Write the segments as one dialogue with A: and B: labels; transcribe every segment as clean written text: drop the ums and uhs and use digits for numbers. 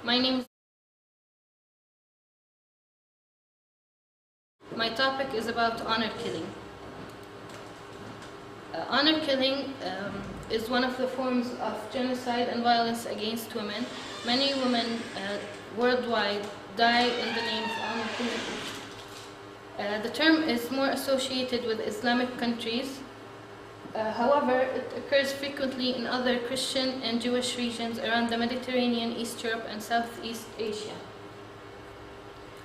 A: My topic is about honor killing. Honor killing is one of the forms of genocide and violence against women. Many women worldwide die in the name of honor killing. The term is more associated with Islamic countries. However, it occurs frequently in other Christian and Jewish regions around the Mediterranean, East Europe, and Southeast Asia.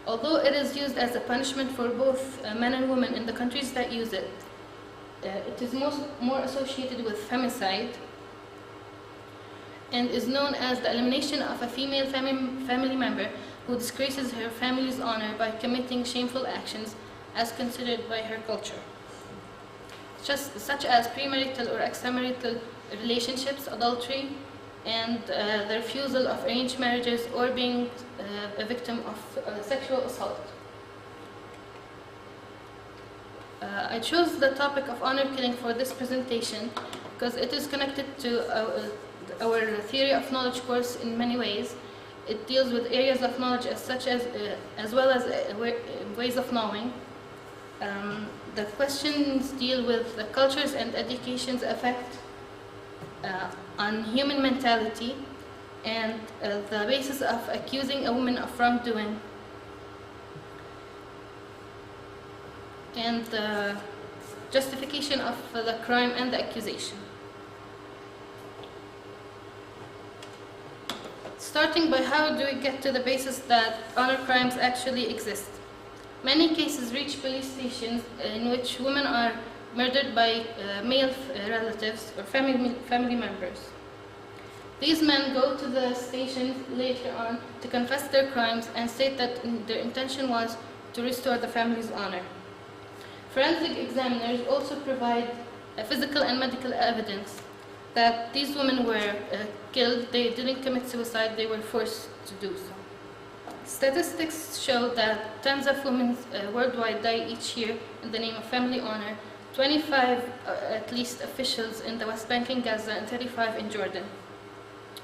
A: Although it is used as a punishment for both men and women in the countries that use it, it is more associated with femicide and is known as the elimination of a female family member who disgraces her family's honor by committing shameful actions as considered by her culture, such as premarital or extramarital relationships, adultery, and the refusal of arranged marriages or being a victim of sexual assault. I chose the topic of honor killing for this presentation because it is connected to our theory of knowledge course in many ways. It deals with areas of knowledge as well as ways of knowing. The questions deal with the cultures and education's effect on human mentality and the basis of accusing a woman of wrongdoing and the justification of the crime and the accusation. Starting by how do we get to the basis that honor crimes actually exist? Many cases reach police stations in which women are murdered by male relatives or family members. These men go to the stations later on to confess their crimes and state that their intention was to restore the family's honor. Forensic examiners also provide physical and medical evidence that these women were killed. They didn't commit suicide, they were forced to do so. Statistics show that tens of women worldwide die each year in the name of family honor, 25 at least officials in the West Bank and Gaza, and 35 in Jordan.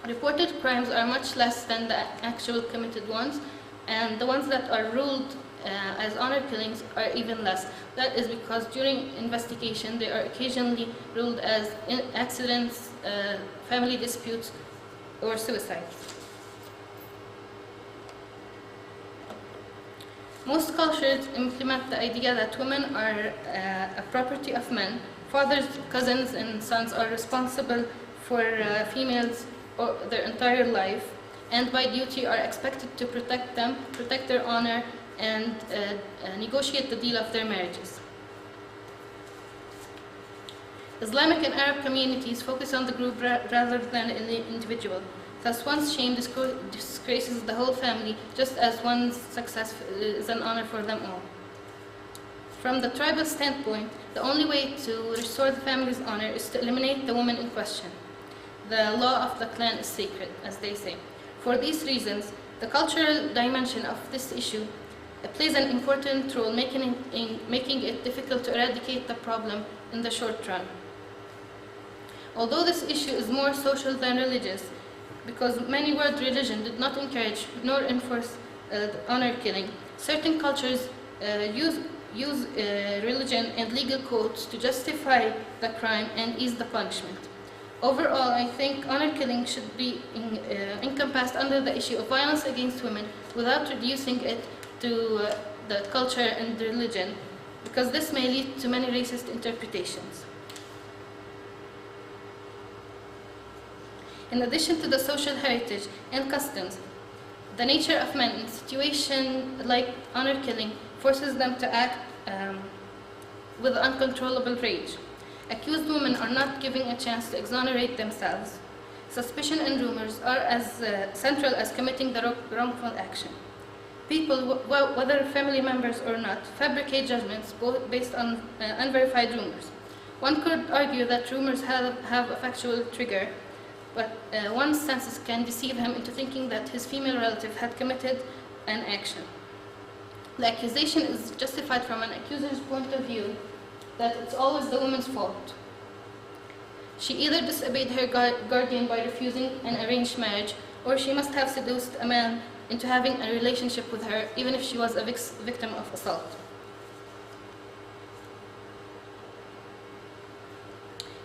A: Reported crimes are much less than the actual committed ones, and the ones that are ruled as honor killings are even less. That is because during investigation they are occasionally ruled as accidents, family disputes, or suicides. Most cultures implement the idea that women are a property of men. Fathers, cousins, and sons are responsible for females their entire life, and by duty are expected to protect them, protect their honor, and negotiate the deal of their marriages. Islamic and Arab communities focus on the group rather than the individual. Thus, one's shame disgraces the whole family, just as one's success is an honor for them all. From the tribal standpoint, the only way to restore the family's honor is to eliminate the woman in question. The law of the clan is sacred, as they say. For these reasons, the cultural dimension of this issue plays an important role, making it difficult to eradicate the problem in the short run. Although this issue is more social than religious, because many world religions did not encourage nor enforce honor killing, certain cultures use religion and legal codes to justify the crime and ease the punishment. Overall, I think honor killing should be encompassed under the issue of violence against women without reducing it to the culture and the religion, because this may lead to many racist interpretations. In addition to the social heritage and customs, the nature of men in a situation like honor killing forces them to act with uncontrollable rage. Accused women are not given a chance to exonerate themselves. Suspicion and rumors are as central as committing the wrongful action. People, whether family members or not, fabricate judgments based on unverified rumors. One could argue that rumors have a factual trigger, but one's senses can deceive him into thinking that his female relative had committed an action. The accusation is justified from an accuser's point of view that it's always the woman's fault. She either disobeyed her guardian by refusing an arranged marriage, or she must have seduced a man into having a relationship with her, even if she was a victim of assault.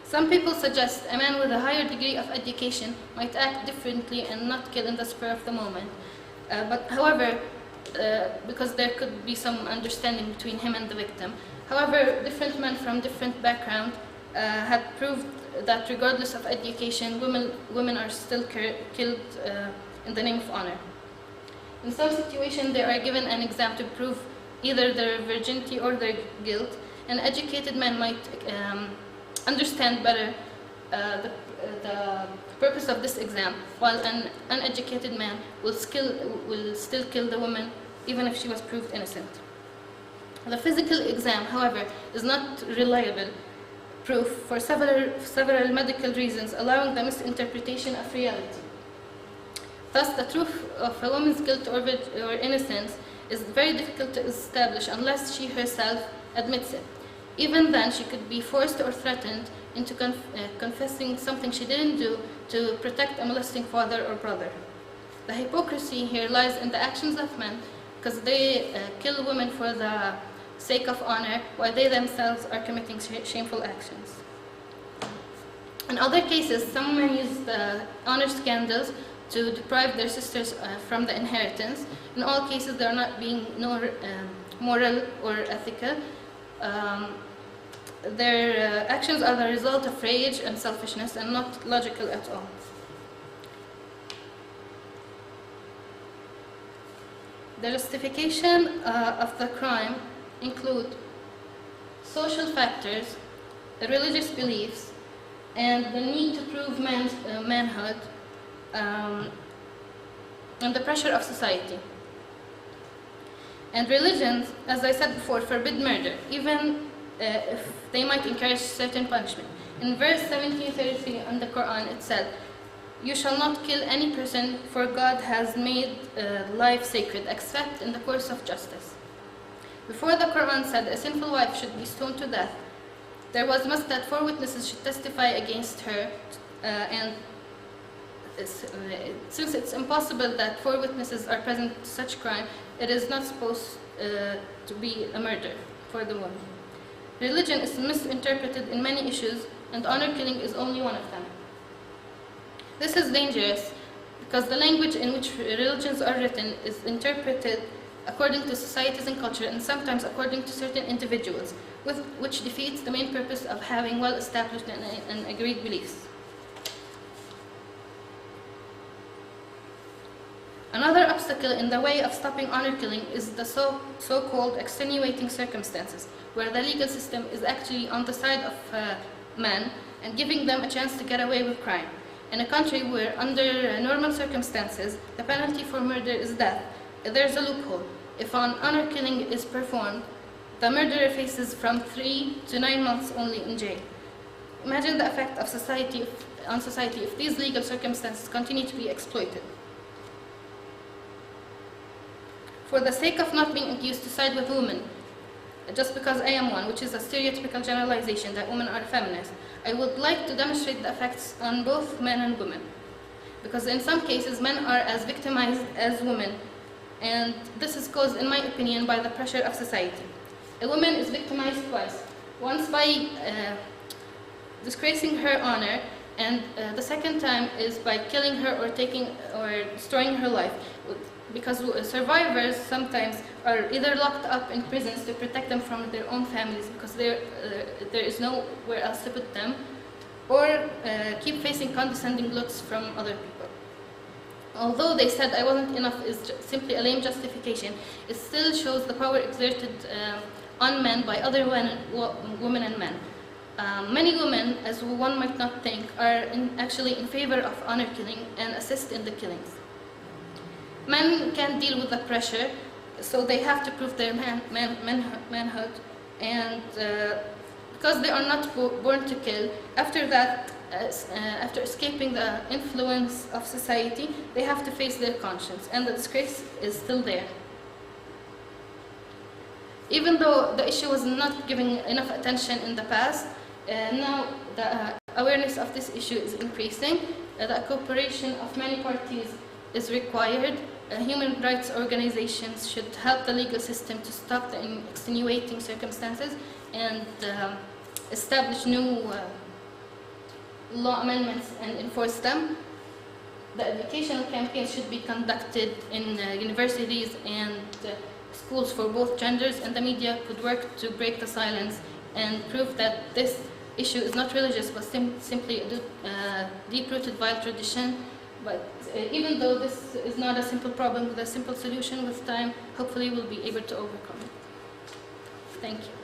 A: Some people suggest a man with a higher degree of education might act differently and not kill in the spur of the moment. However, because there could be some understanding between him and the victim. However, different men from different backgrounds had proved that regardless of education, women are still killed in the name of honor. In some situations, they are given an exam to prove either their virginity or their guilt. An educated man might understand better the purpose of this exam, while an uneducated man will still kill the woman even if she was proved innocent. The physical exam, however, is not reliable proof for several medical reasons, allowing the misinterpretation of reality. Thus, the truth of a woman's guilt or innocence is very difficult to establish unless she herself admits it. Even then, she could be forced or threatened into confessing something she didn't do to protect a molesting father or brother. The hypocrisy here lies in the actions of men, because they kill women for the sake of honor, while they themselves are committing shameful actions. In other cases, some men use the honor scandals to deprive their sisters from the inheritance. In all cases, they are not being moral or ethical. Their actions are the result of rage and selfishness and not logical at all. The justification of the crime include social factors, religious beliefs, and the need to prove manhood, and the pressure of society. And religions, as I said before, forbid murder, even if they might encourage certain punishment. In verse 1733 in the Quran, it said, "You shall not kill any person, for God has made life sacred, except in the course of justice." Before the Quran said a sinful wife should be stoned to death, there was must that 4 witnesses should testify against her, and since it's impossible that 4 witnesses are present to such crime, it is not supposed to be a murder for the woman. Religion is misinterpreted in many issues, and honor killing is only one of them. This is dangerous because the language in which religions are written is interpreted according to societies and culture, and sometimes according to certain individuals, which defeats the main purpose of having well-established and agreed beliefs. Another obstacle in the way of stopping honor killing is the so-called extenuating circumstances, where the legal system is actually on the side of men and giving them a chance to get away with crime. In a country where, under normal circumstances, the penalty for murder is death, there's a loophole. If an honor killing is performed, the murderer faces from 3 to 9 months only in jail. Imagine the effect of on society if these legal circumstances continue to be exploited. For the sake of not being accused to side with women, just because I am one, which is a stereotypical generalization that women are feminists, I would like to demonstrate the effects on both men and women. Because in some cases, men are as victimized as women, and this is caused, in my opinion, by the pressure of society. A woman is victimized twice. Once by disgracing her honor, and the second time is by killing her or destroying her life. Because survivors sometimes are either locked up in prisons to protect them from their own families because there is nowhere else to put them, or keep facing condescending looks from other people. Although they said I wasn't enough is simply a lame justification, it still shows the power exerted on men by other women and men. Many women, as one might not think, are actually in favor of honor killing and assist in the killings. Men can't deal with the pressure, so they have to prove their manhood, and because they are not born to kill, after that, after escaping the influence of society, they have to face their conscience, and the disgrace is still there. Even though the issue was not given enough attention in the past, now the awareness of this issue is increasing, that cooperation of many parties is required. Human rights organizations should help the legal system to stop the extenuating circumstances and establish new law amendments and enforce them. The educational campaigns should be conducted in universities and schools for both genders, and the media could work to break the silence and prove that this issue is not religious but simply a deep-rooted vile tradition. But even though this is not a simple problem with a simple solution, with time, hopefully we'll be able to overcome it. Thank you.